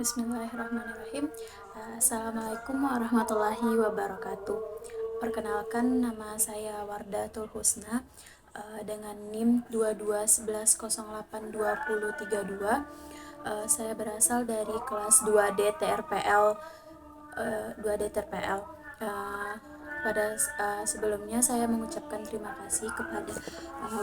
Bismillahirrahmanirrahim. Assalamualaikum warahmatullahi wabarakatuh. Perkenalkan, nama saya Wardatul Husna dengan NIM 2211082032. Saya berasal dari kelas 2D TRPL 2D TRPL. Sebelumnya saya mengucapkan terima kasih kepada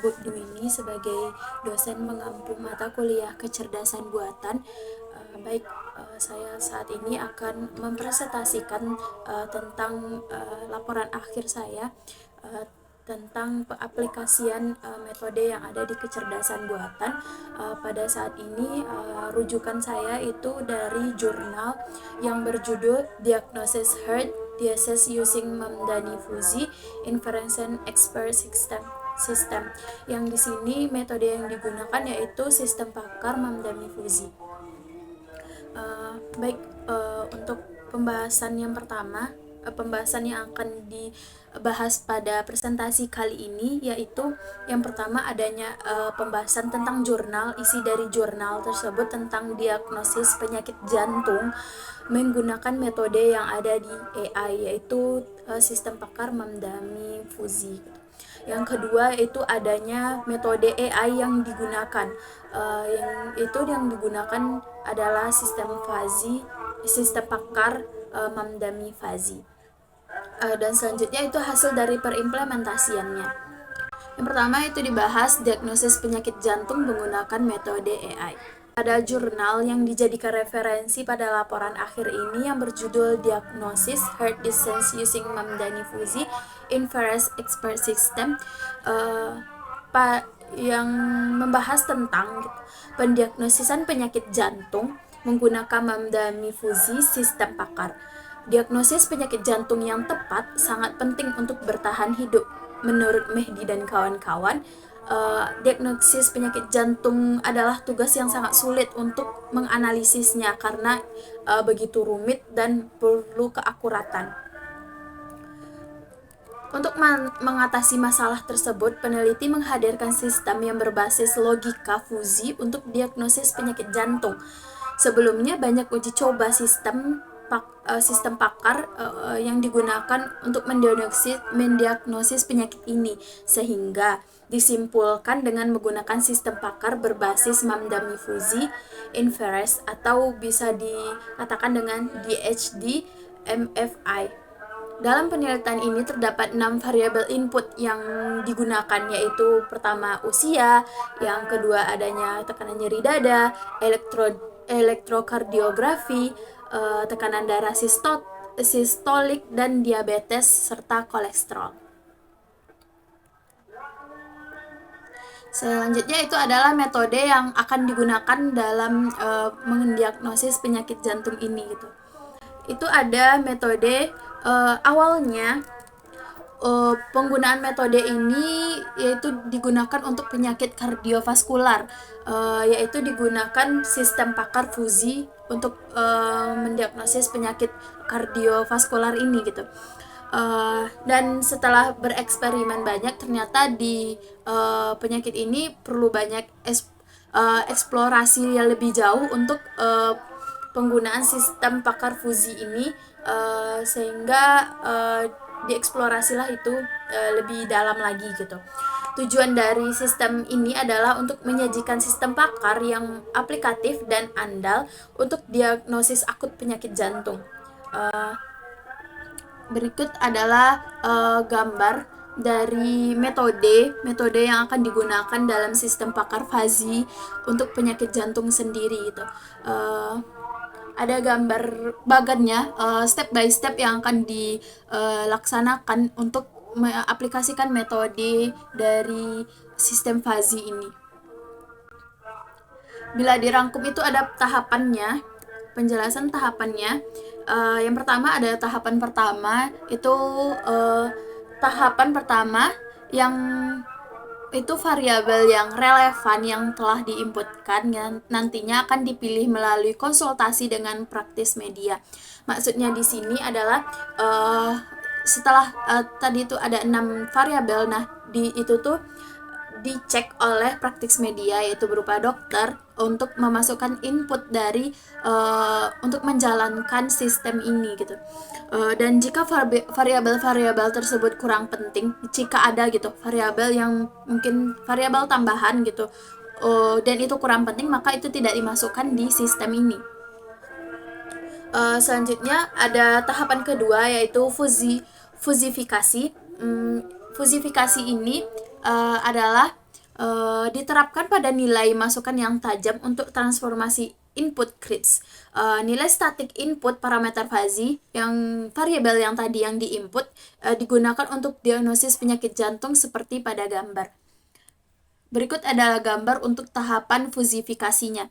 Bu Dwini sebagai dosen mengampu mata kuliah kecerdasan buatan. Saya saat ini akan mempresentasikan tentang laporan akhir saya tentang aplikasian metode yang ada di kecerdasan buatan. Pada saat ini rujukan saya itu dari jurnal yang berjudul Diagnosis Herd Disease Using Mamdani Fuzzy Inference and Expert System. Yang di sini metode yang digunakan yaitu sistem pakar Mamdani Fuzzy. Untuk pembahasan yang pertama, pembahasan yang akan dibahas pada presentasi kali ini yaitu yang pertama adanya pembahasan tentang jurnal, isi dari jurnal tersebut tentang diagnosis penyakit jantung menggunakan metode yang ada di AI yaitu sistem pakar Mamdani Fuzzy. Yang kedua itu adanya metode AI yang digunakan. Yang digunakan adalah sistem pakar Mamdani Fuzzy. Dan selanjutnya itu hasil dari perimplementasiannya. Yang pertama itu dibahas diagnosis penyakit jantung menggunakan metode AI. Ada jurnal yang dijadikan referensi pada laporan akhir ini yang berjudul Diagnosis Heart Disease Using Mamdani Fuzzy Inference Expert System yang membahas tentang pendiagnosisan penyakit jantung menggunakan Mamdani Fuzzy sistem pakar. Diagnosis penyakit jantung yang tepat sangat penting untuk bertahan hidup. Menurut Mehdi dan kawan-kawan, diagnosis penyakit jantung adalah tugas yang sangat sulit untuk menganalisisnya karena begitu rumit dan perlu keakuratan. Untuk mengatasi masalah tersebut, peneliti menghadirkan sistem yang berbasis logika Fuzzy untuk diagnosis penyakit jantung. Sebelumnya banyak uji coba sistem pakar yang digunakan untuk mendiagnosis penyakit ini, sehingga disimpulkan dengan menggunakan sistem pakar berbasis Mamdani Fuzzy Inference atau bisa dikatakan dengan DHD MFI. Dalam penelitian ini terdapat 6 variabel input yang digunakan, yaitu pertama usia, yang kedua adanya tekanan nyeri dada, elektrokardiografi, tekanan darah sistolik, dan diabetes serta kolesterol. Selanjutnya itu adalah metode yang akan digunakan dalam mendiagnosis penyakit jantung ini gitu. Itu ada metode awalnya penggunaan metode ini yaitu digunakan untuk penyakit kardiovaskular, yaitu digunakan sistem pakar Fuzzy untuk mendiagnosis penyakit kardiovaskular ini gitu. Dan setelah bereksperimen banyak, ternyata di penyakit ini perlu banyak eksplorasi yang lebih jauh untuk penggunaan sistem pakar Fuzzy ini, sehingga dieksplorasilah itu lebih dalam lagi gitu. Tujuan dari sistem ini adalah untuk menyajikan sistem pakar yang aplikatif dan andal untuk diagnosis akut penyakit jantung. Berikut adalah gambar dari metode yang akan digunakan dalam sistem pakar Fuzzy untuk penyakit jantung sendiri gitu. Ada gambar bagannya, step by step yang akan dilaksanakan untuk mengaplikasikan metode dari sistem Fuzzy ini. Bila dirangkum itu ada tahapannya, penjelasan tahapannya. Yang pertama ada tahapan pertama, itu tahapan pertama yang itu variabel yang relevan yang telah diinputkan yang nantinya akan dipilih melalui konsultasi dengan praktis media. Maksudnya di sini adalah setelah tadi itu ada 6 variabel, nah di itu tuh dicek oleh praktis media, yaitu berupa dokter, untuk memasukkan input dari untuk menjalankan sistem ini gitu. Dan jika variabel-variabel tersebut kurang penting, jika ada gitu variabel yang mungkin variabel tambahan gitu, dan itu kurang penting, maka itu tidak dimasukkan di sistem ini. Selanjutnya ada tahapan kedua, yaitu fusifikasi. Fusifikasi ini adalah diterapkan pada nilai masukan yang tajam untuk transformasi input grids. Nilai statik input parameter fuzzy yang variabel yang tadi yang diinput digunakan untuk diagnosis penyakit jantung seperti pada gambar. Berikut adalah gambar untuk tahapan fusifikasinya.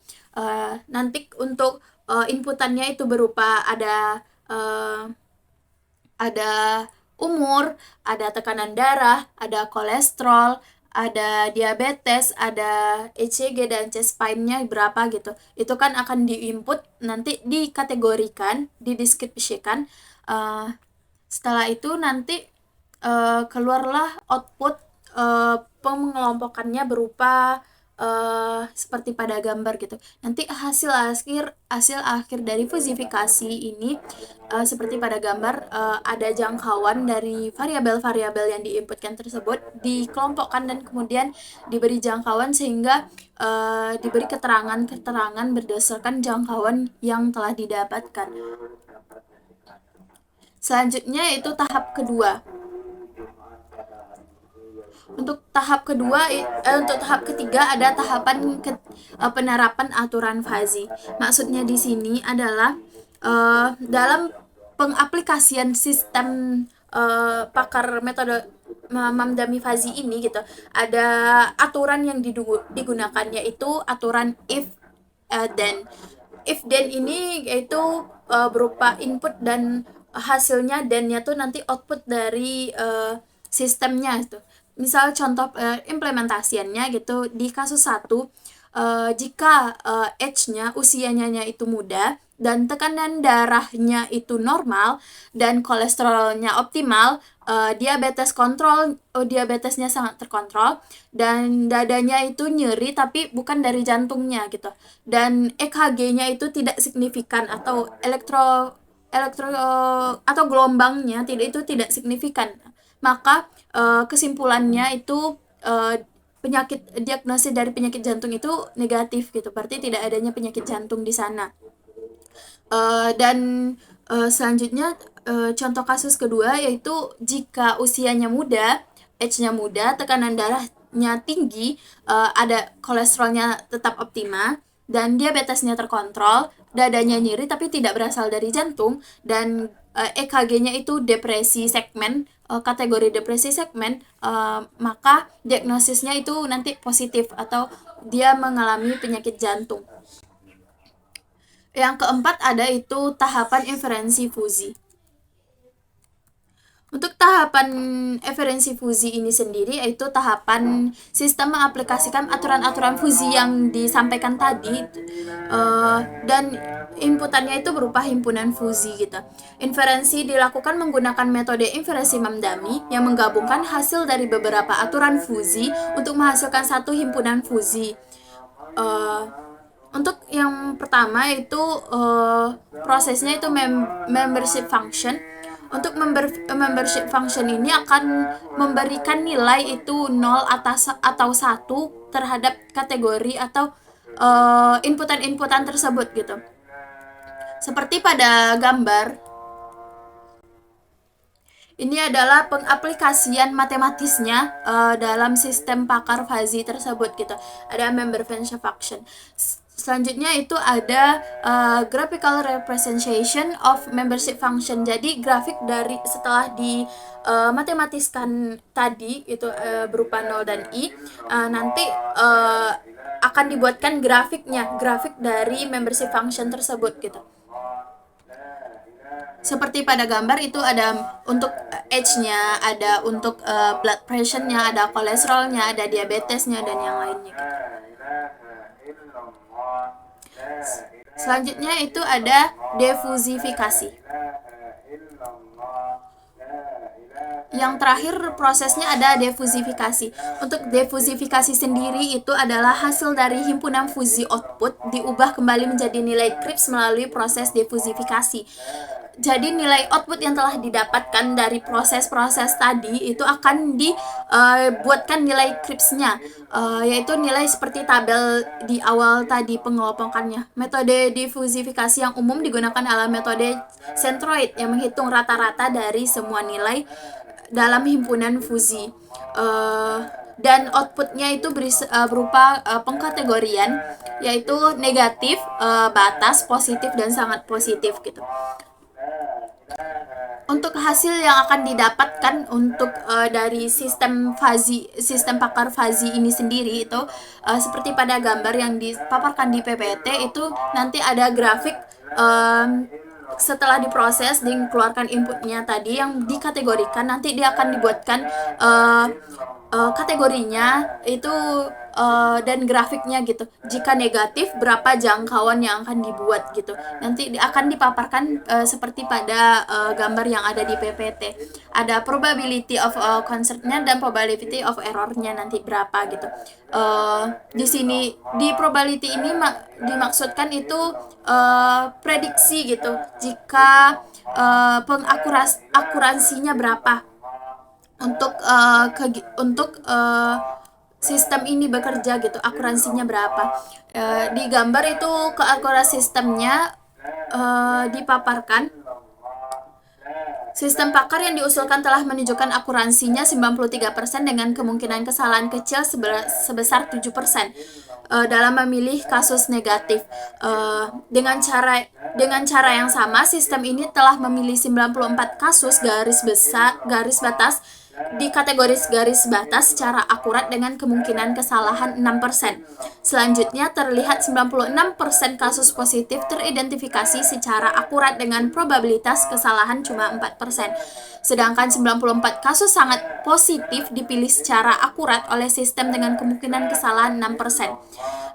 Nanti untuk inputannya itu berupa ada umur, ada tekanan darah, ada kolesterol, ada diabetes, ada ECG dan chest pain-nya berapa gitu. Itu kan akan diinput, nanti dikategorikan, dideskripsikan. Setelah itu nanti keluarlah output pengelompokannya berupa seperti pada gambar gitu. Nanti hasil akhir dari fusifikasi ini seperti pada gambar, ada jangkauan dari variabel-variabel yang diinputkan tersebut dikelompokkan dan kemudian diberi jangkauan sehingga diberi keterangan-keterangan berdasarkan jangkauan yang telah didapatkan. Selanjutnya itu tahap kedua. Untuk tahap ketiga ada tahapan penerapan aturan fuzzy. Maksudnya di sini adalah dalam pengaplikasian sistem pakar metode Mamdani fuzzy ini gitu, ada aturan yang digunakan, yaitu aturan then. If then ini yaitu berupa input dan hasilnya, then-nya tuh nanti output dari sistemnya itu. Misal contoh implementasiannya gitu, di kasus 1 jika age-nya, usianya itu muda dan tekanan darahnya itu normal dan kolesterolnya optimal, diabetesnya sangat terkontrol, dan dadanya itu nyeri tapi bukan dari jantungnya gitu, dan EKG-nya itu tidak signifikan atau elektro atau gelombangnya tidak signifikan, maka kesimpulannya itu diagnosis dari penyakit jantung itu negatif gitu, berarti tidak adanya penyakit jantung di sana. Dan selanjutnya contoh kasus kedua, yaitu jika usianya muda, age-nya muda, tekanan darahnya tinggi, ada kolesterolnya tetap optimal, dan diabetesnya terkontrol, dadanya nyeri tapi tidak berasal dari jantung, dan EKG-nya itu depresi segmen, kategori depresi segmen, maka diagnosisnya itu nanti positif atau dia mengalami penyakit jantung. Yang keempat ada itu tahapan inferensi fusi. Untuk tahapan inferensi fusi ini sendiri, yaitu tahapan sistem mengaplikasikan aturan-aturan fusi yang disampaikan tadi, dan inputannya itu berupa himpunan fusi gitu. Inferensi dilakukan menggunakan metode inferensi Mamdani yang menggabungkan hasil dari beberapa aturan fusi untuk menghasilkan satu himpunan fusi. Untuk yang pertama itu prosesnya itu membership function. Untuk membership function ini akan memberikan nilai itu 0 atau 1 terhadap kategori atau inputan-inputan tersebut gitu. Seperti pada gambar, ini adalah pengaplikasian matematisnya dalam sistem pakar fuzzy tersebut gitu. Ada member function. Selanjutnya itu ada graphical representation of membership function. Jadi grafik dari setelah di matematiskan tadi itu berupa 0 dan i, nanti akan dibuatkan grafik dari membership function tersebut gitu. Seperti pada gambar itu ada untuk age-nya, ada untuk blood pressure-nya, ada kolesterolnya, ada diabetesnya, dan yang lainnya gitu. Selanjutnya itu ada defusifikasi. Yang terakhir prosesnya ada defusifikasi. Untuk defusifikasi sendiri itu adalah hasil dari himpunan fusi output diubah kembali menjadi nilai Krips melalui proses defusifikasi. Jadi nilai output yang telah didapatkan dari proses-proses tadi itu akan dibuatkan nilai Kripsnya, yaitu nilai seperti tabel di awal tadi pengelompokannya. Metode difusifikasi yang umum digunakan adalah metode centroid yang menghitung rata-rata dari semua nilai dalam himpunan fusi. Dan outputnya itu berupa pengkategorian, yaitu negatif, batas, positif, dan sangat positif gitu. Untuk hasil yang akan didapatkan untuk dari sistem pakar fazi ini sendiri itu seperti pada gambar yang dipaparkan di PPT itu nanti ada grafik setelah diproses dikeluarkan inputnya tadi yang dikategorikan, nanti dia akan dibuatkan kategorinya itu dan grafiknya gitu. Jika negatif berapa jangkauan yang akan dibuat gitu. Nanti akan dipaparkan seperti pada gambar yang ada di PPT. Ada probability of concern-nya dan probability of error-nya nanti berapa gitu. Di sini di probability ini dimaksudkan itu prediksi gitu. Jika pengakuransinya berapa untuk sistem ini bekerja gitu, akuransinya berapa. Di gambar itu keakurasi sistemnya dipaparkan. Sistem pakar yang diusulkan telah menunjukkan akuransinya 93% dengan kemungkinan kesalahan kecil sebesar 7% dalam memilih kasus negatif. Dengan cara yang sama, sistem ini telah memilih 94 kasus garis batas di kategori garis batas secara akurat dengan kemungkinan kesalahan 6%. Selanjutnya terlihat 96% kasus positif teridentifikasi secara akurat dengan probabilitas kesalahan cuma 4%. Sedangkan 94 kasus sangat positif dipilih secara akurat oleh sistem dengan kemungkinan kesalahan 6%.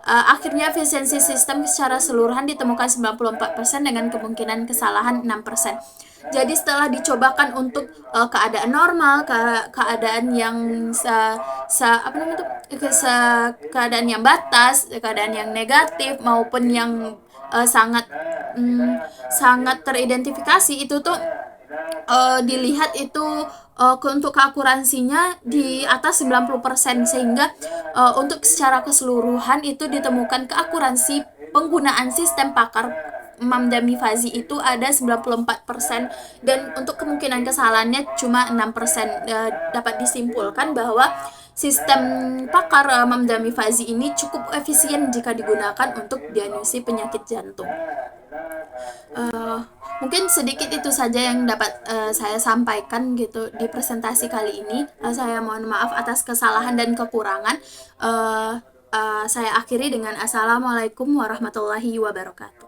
Akhirnya efisiensi sistem secara keseluruhan ditemukan 94% dengan kemungkinan kesalahan 6%. Jadi setelah dicobakan untuk keadaan normal, keadaan yang keadaan yang batas, keadaan yang negatif maupun yang sangat teridentifikasi itu tuh dilihat itu untuk keakuransinya di atas 90% sehingga untuk secara keseluruhan itu ditemukan keakuransi penggunaan sistem pakar Mamdani Fazi itu ada 94% dan untuk kemungkinan kesalahannya cuma 6%. Dapat disimpulkan bahwa sistem pakar Mamdani Fazi ini cukup efisien jika digunakan untuk diagnosis penyakit jantung. Mungkin sedikit itu saja yang dapat saya sampaikan gitu di presentasi kali ini. Saya mohon maaf atas kesalahan dan kekurangan. Saya akhiri dengan assalamualaikum warahmatullahi wabarakatuh.